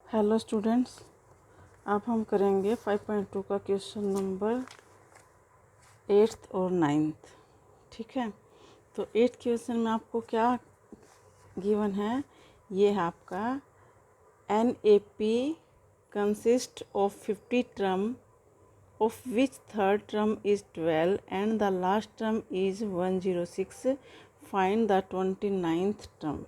Hello students, अब हम करेंगे 5.2 का क्वेश्चन नंबर 8th और 9th। ठीक है, तो 8th क्वेश्चन में आपको क्या गिवन है, ये है आपका an A P consist of 50 term of which third term is 12 and the last term is 106। Find the 29th term.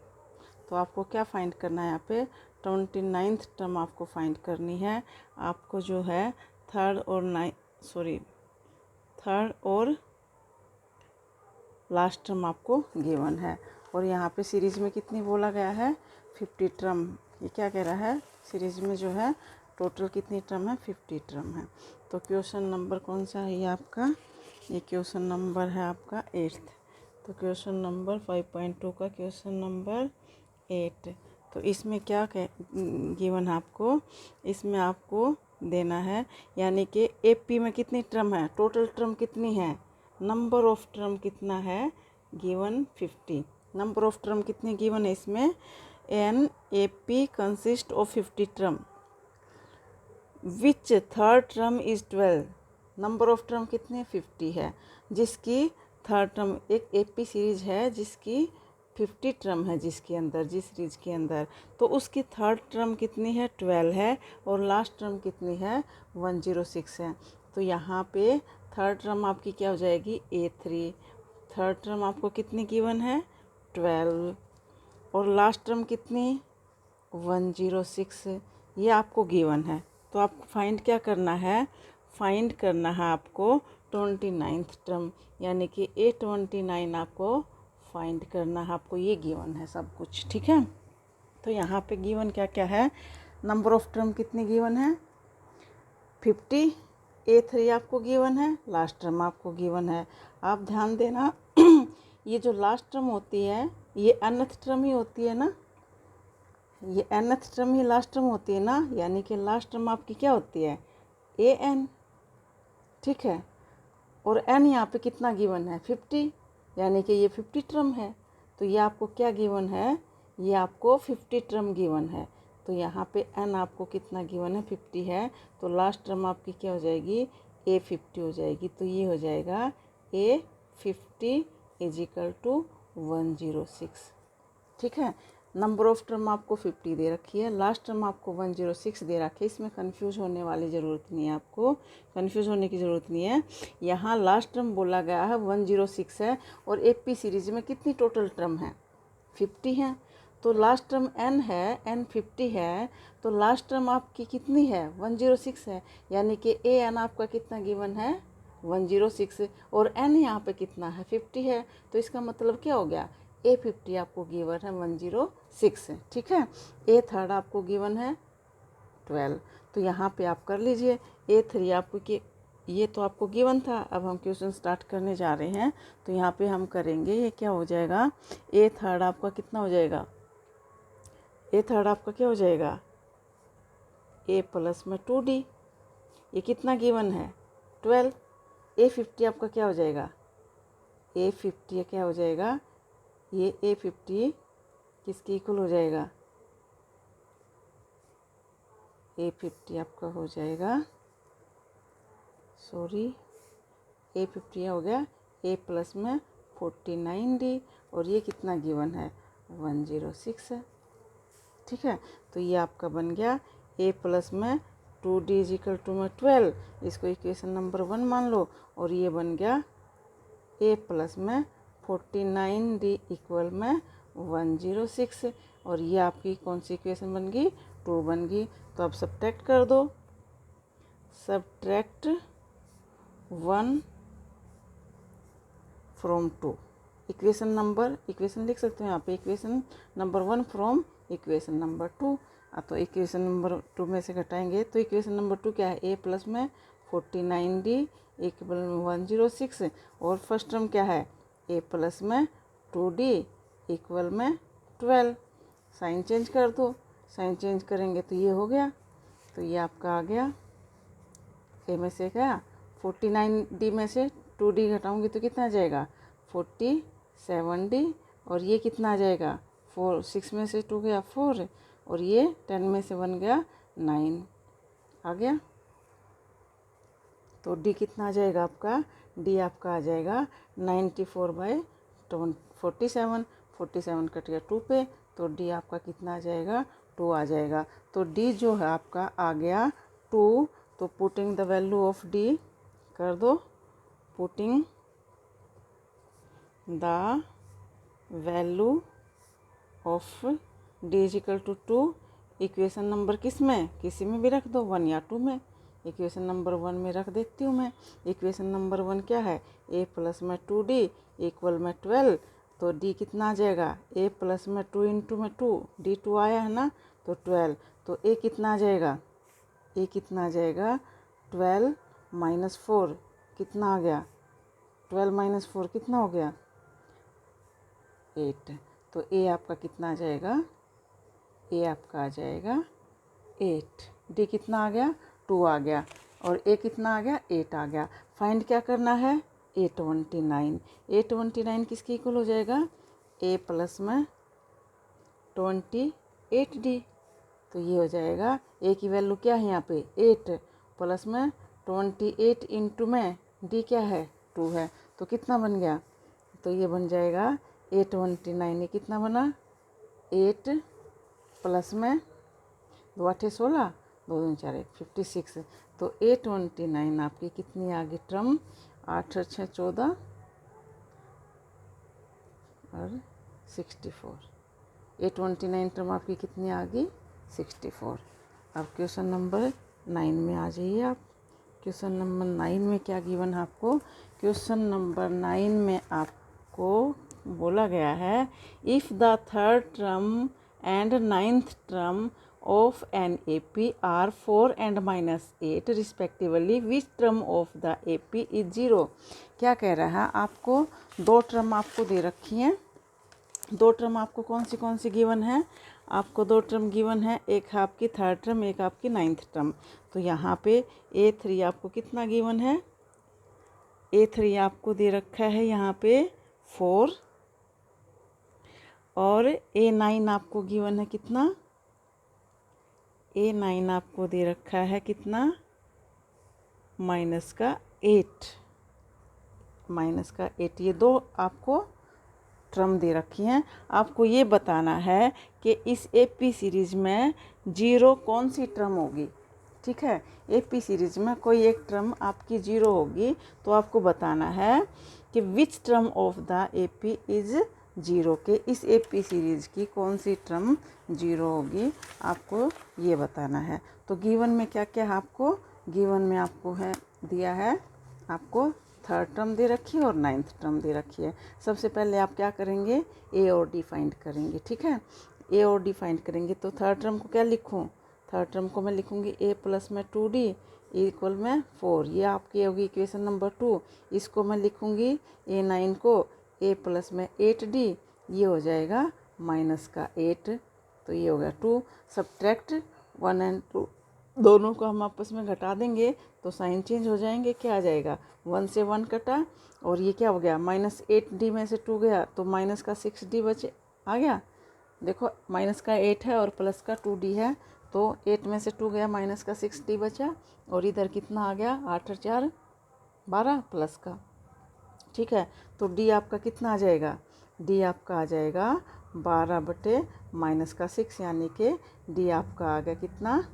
तो आपको क्या फाइंड करना है, यहाँ पे 29th टर्म आपको फाइंड करनी है। आपको जो है थर्ड और लास्ट टर्म आपको गिवन है। और यहाँ पे सीरीज में कितनी बोला गया है, 50 टर्म। ये क्या कह रहा है, सीरीज में जो है टोटल कितनी टर्म है, 50 टर्म है। तो क्वेश्चन नंबर कौन सा है ये आपका, ये क्वेश्चन नंबर है आपका 8th। तो क्वेश्चन नंबर 5.2 का क्वेश्चन नंबर 8। तो इसमें क्या गिवन है आपको, इसमें आपको देना है, यानी कि एपी में कितनी टर्म है, टोटल टर्म कितनी है, नंबर ऑफ टर्म कितना है, गिवन 50। नंबर ऑफ टर्म कितनी गिवन है इसमें, an A P consist of 50 term which third term is 12। Number of term कितने 50 है, जिसकी थर्ड टर्म एक एपी सीरीज है जिसकी 50 टर्म है, जिसके अंदर जिस सीरीज के अंदर, तो उसकी थर्ड टर्म कितनी है, 12 है, और लास्ट टर्म कितनी है, 106 है। तो यहाँ पे थर्ड टर्म आपकी क्या हो जाएगी, A3। थर्ड टर्म आपको कितनी गिवन है, 12, और लास्ट टर्म कितनी, 106। ये आपको गिवन है। तो आपको फाइंड क्या करना है, फाइंड करना है आपको 29th टर्म, यानी कि A29 आपको फाइंड करना है। आपको ये गिवन है सब कुछ, ठीक है। तो यहाँ पे गिवन क्या क्या है, नंबर ऑफ टर्म कितनी गिवन है, 50, A3 आपको गिवन है, लास्ट टर्म आपको गिवन है। आप ध्यान देना ये जो लास्ट टर्म होती है ये nth टर्म ही होती है ना, ये nth टर्म ही लास्ट टर्म होती है ना, यानी कि लास्ट टर्म आपकी क्या होती है, an। ठीक है, और n यहाँ पे कितना गिवन है, 50, यानी कि ये 50 टर्म है। तो ये आपको क्या गिवन है, ये आपको 50 टर्म गिवन है। तो यहाँ पे n आपको कितना गिवन है, 50 है। तो लास्ट टर्म आपकी क्या हो जाएगी, A50 हो जाएगी। तो ये हो जाएगा A50 इज इक्वल टू 106। ठीक है, नंबर ऑफ टर्म आपको 50 दे रखी है, लास्ट टर्म आपको 106 दे रखी है। इसमें कंफ्यूज होने वाली ज़रूरत नहीं है, आपको कंफ्यूज होने की ज़रूरत नहीं है। यहाँ लास्ट टर्म बोला गया है 106 है, और एपी सीरीज में कितनी टोटल टर्म है, 50 है। तो लास्ट टर्म n है, n 50 है, तो लास्ट टर्म आपकी कितनी है, 106 है, यानी कि an आपका कितना गिवन है, 106, और n यहाँ पे कितना है, 50 है। तो इसका मतलब क्या हो गया, A50 आपको गिवन है 106 है। ठीक है, A3 आपको गिवन है 12। तो यहाँ पे आप कर लीजिए, A3 आपको ये तो आपको गिवन था। अब हम क्वेश्चन स्टार्ट करने जा रहे हैं, तो यहाँ पे हम करेंगे, ये क्या हो जाएगा, A3 आपका कितना हो जाएगा, A3 आपका क्या हो जाएगा, A प्लस में 2D, ये कितना गिवन है, 12। A50 आपका क्या हो जाएगा, A50 क्या हो जाएगा, ये A50 किसके इक्वल हो जाएगा, A50 आपका हो जाएगा, A50 हो गया A प्लस में 49D, और ये कितना गिवन है, 106 है। ठीक है, तो ये आपका बन गया A प्लस में 2D इज इक्वल टू में 12, इसको इक्वेशन नंबर 1 मान लो, और ये बन गया A प्लस में 49D इक्वल में 106, और ये आपकी कौन सी इक्वेशन बन गई, 2 बन गई। तो अब सब्ट्रैक्ट कर दो, सब्ट्रैक्ट 1 फ्रॉम 2, इक्वेशन लिख सकते हो यहाँ पे, equation number 1 from equation number 2। तो इक्वेशन नंबर 2 में से घटाएंगे, तो इक्वेशन नंबर 2 क्या है, A प्लस में 49D इक्वल में 106, और फर्स्ट टर्म क्या है, A प्लस में 2D इक्वल में 12। साइन चेंज कर दो, साइन चेंज करेंगे तो ये हो गया, तो ये आपका आ गया, A में से क्या, 49D में से 2D घटाऊंगी तो कितना आ जाएगा, 47D, और ये कितना आ जाएगा, 6 में से 2 गया 4, और ये 10 में से बन गया 9 आ गया। तो डी कितना आ जाएगा आपका, डी आपका आ जाएगा 94/47। 47 कट गया 2 पे, तो डी आपका कितना आ जाएगा, 2 आ जाएगा। तो डी जो है आपका आ गया 2। तो putting the value of D कर दो, putting the value of D is equal to 2। Equation number किस में, किसी में भी रख दो, 1 या 2 में। इक्वेशन नंबर 1 में रख देती हूँ मैं। इक्वेशन नंबर 1 क्या है, a प्लस में 2d इक्वल में 12। तो d कितना आ जाएगा, a प्लस में 2 इंटू में 2, d 2 आया है ना, तो 12। तो a कितना आ जाएगा, a कितना आ जाएगा 12 माइनस 4 कितना आ गया, 12 माइनस 4 कितना हो गया 8। तो a आपका कितना आ जाएगा, a आपका आ जाएगा 8। d कितना आ गया, 2 आ गया, और a कितना आ गया, 8 आ गया। फाइंड क्या करना है, 829। 829 किसके इक्वल हो जाएगा, a प्लस में 28d। तो ये हो जाएगा, a की वैल्यू क्या है यहाँ पे 8 प्लस में 28 इंटू में d क्या है 2 है, तो कितना बन गया, तो ये बन जाएगा 829। ये कितना बना, 8 प्लस में 2 8 16, 2 2 4 56। तो 829 आपकी कितनी आ गई टर्म, 8 6 14 और 64। 829 टर्म आपकी कितनी आ गई, 64। अब क्वेश्चन नंबर 9 में आ जाइए आप। क्वेश्चन नंबर 9 में क्या गिवन है आपको, क्वेश्चन नंबर 9 में आपको बोला गया है, if the third term and ninth term of an AP are 4 and -8 respectively, which term of the AP is 0। क्या कह रहा है, आपको दो टर्म आपको दे रखी हैं। दो टर्म आपको कौन सी गिवन है, आपको दो टर्म गिवन है, एक है आपकी थर्ड टर्म, एक आपकी नाइन्थ टर्म। तो यहाँ पे A3 आपको कितना गिवन है, A3 आपको दे रखा है यहाँ पे 4, और A9 आपको गिवन है कितना, A9 आपको दे रखा है कितना, -8। ये दो आपको टर्म दे रखी हैं। आपको ये बताना है कि इस AP सीरीज में 0 कौन सी टर्म होगी। ठीक है, AP सीरीज में कोई एक टर्म आपकी 0 होगी, तो आपको बताना है कि which term of the AP is 0, के इस AP सीरीज की कौन सी टर्म 0 होगी, आपको ये बताना है। तो गिवन में क्या क्या है, आपको गिवन में आपको है दिया है, आपको थर्ड टर्म दे रखी है और नाइन्थ टर्म दे रखी है। सबसे पहले आप क्या करेंगे, ए और डी फाइंड करेंगे। ठीक है, ए और डी फाइंड करेंगे, तो थर्ड टर्म को क्या लिखूँ, थर्ड टर्म को मैं लिखूँगी a प्लस में 2d इक्वल में 4। ये आपकी होगी इक्वेशन नंबर 2। इसको मैं लिखूँगी A9 को a प्लस में 8d, ये हो जाएगा -8। तो ये हो गया 2। सब्ट्रैक्ट 1 और 2 दोनों को हम आपस में घटा देंगे तो साइन चेंज हो जाएंगे। क्या आ जाएगा, 1 से 1 कटा, और ये क्या हो गया, -8d में से 2 गया तो माइनस का 6d बचे आ गया। देखो माइनस का 8 है और प्लस का 2d है, तो 8 में से 2 गया, माइनस का 6d बचा, और इधर कितना आ गया, 8 और 4 12 प्लस का। ठीक है, तो d आपका कितना आ जाएगा, d आपका आ जाएगा 12 बटे माइनस का 6, यानी कि d आपका आ गया कितना,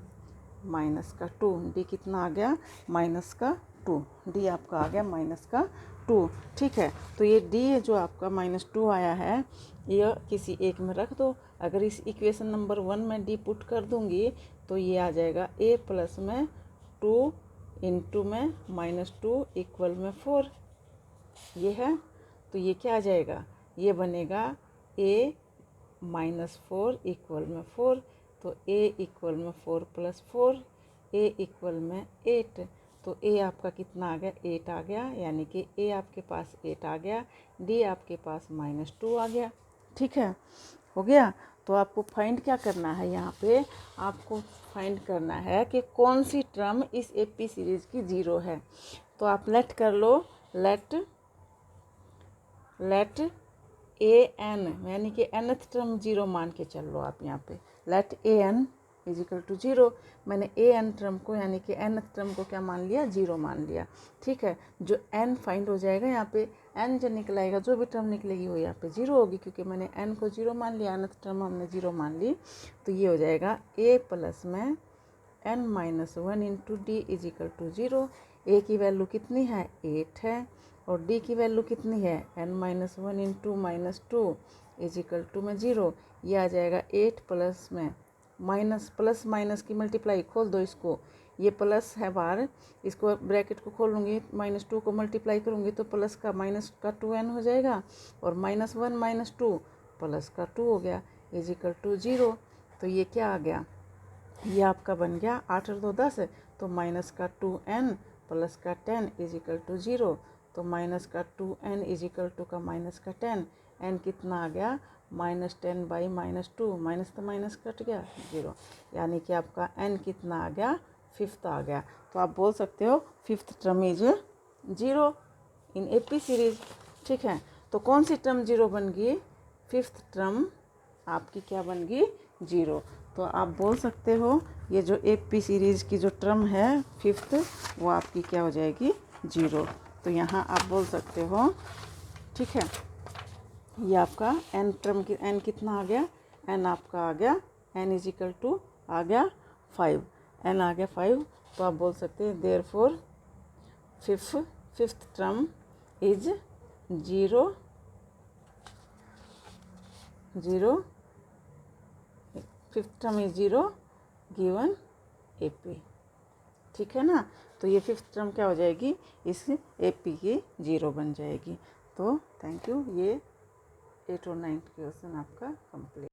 -2। d कितना आ गया, -2। d आपका आ गया -2। ठीक है, तो ये d जो आपका -2 आया है, ये किसी एक में रख दो। अगर इस इक्वेशन नंबर 1 में d पुट कर दूंगी तो ये आ जाएगा a प्लस में 2 इंटू में -2 इक्वल में 4। ये है, तो ये क्या आ जाएगा, ये बनेगा a -4 इक्वल में 4। तो a इक्वल में 4 प्लस 4, a इक्वल में 8। तो a आपका कितना आ गया, 8 आ गया, यानी कि a आपके पास 8 आ गया, d आपके पास -2 आ गया। ठीक है, हो गया। तो आपको फाइंड क्या करना है, यहाँ पे आपको फाइंड करना है कि कौन सी टर्म इस AP सीरीज की 0 है। तो आप लेट कर लो, लेट an यानी कि nth टर्म 0 मान के चल लो आप यहाँ पे। Let A N is equal to 0। मैंने ए एन टर्म को यानी कि एन टर्म को क्या मान लिया, 0 मान लिया। ठीक है, जो एन फाइंड हो जाएगा यहाँ पे, एन जो निकलाएगा, जो भी टर्म निकलेगी वो यहाँ पे 0 होगी, क्योंकि मैंने एन को 0 मान लिया, एन टर्म हमने 0 मान ली। तो ये हो जाएगा ए प्लस में N minus 1 into D is equal to 0। A की वैल्यू कितनी है, 8 है, और डी की वैल्यू कितनी है, N minus 1 into minus 2 is equal to में 0। ये आ जाएगा 8 प्लस में माइनस, प्लस माइनस की मल्टीप्लाई, खोल दो इसको, ये प्लस है बाहर, इसको ब्रैकेट को खोलूँगी, -2 को मल्टीप्लाई करूँगी तो प्लस का माइनस का 2n हो जाएगा, और -1 माइनस 2 प्लस का 2 हो गया इज इक्वल टू 0। तो ये क्या आ गया, ये आपका बन गया 8 और 2 10, तो माइनस का 2n प्लस का 10 इज इक्वल टू 0। तो माइनस का 2n इज इक्वल टू का माइनस का 10, n कितना आ गया, -10 बाई -2, माइनस तो माइनस कट गया 0, यानी कि आपका n कितना आ गया, 5th आ गया। तो आप बोल सकते हो 5th term is 0 in AP series. ठीक है, तो कौन सी टर्म 0 बन गई, 5th टर्म आपकी क्या बन गई, 0। तो आप बोल सकते हो ये जो एपी सीरीज़ की जो टर्म है 5th, वो आपकी क्या हो जाएगी, 0। तो यहाँ आप बोल सकते हो, ठीक है, ये आपका एन टर्म की एन कितना आ गया, एन आपका आ गया, एन इज इक्वल टू आ गया 5, एन आ गया 5। तो आप बोल सकते हैं therefore fifth term is 0 0, fifth term is 0 given AP. ठीक है ना, तो ये 5th टर्म क्या हो जाएगी, इस एपी की 0 बन जाएगी। तो थैंक यू, ये 8 और 9 क्वेश्चन आपका कंप्लीट।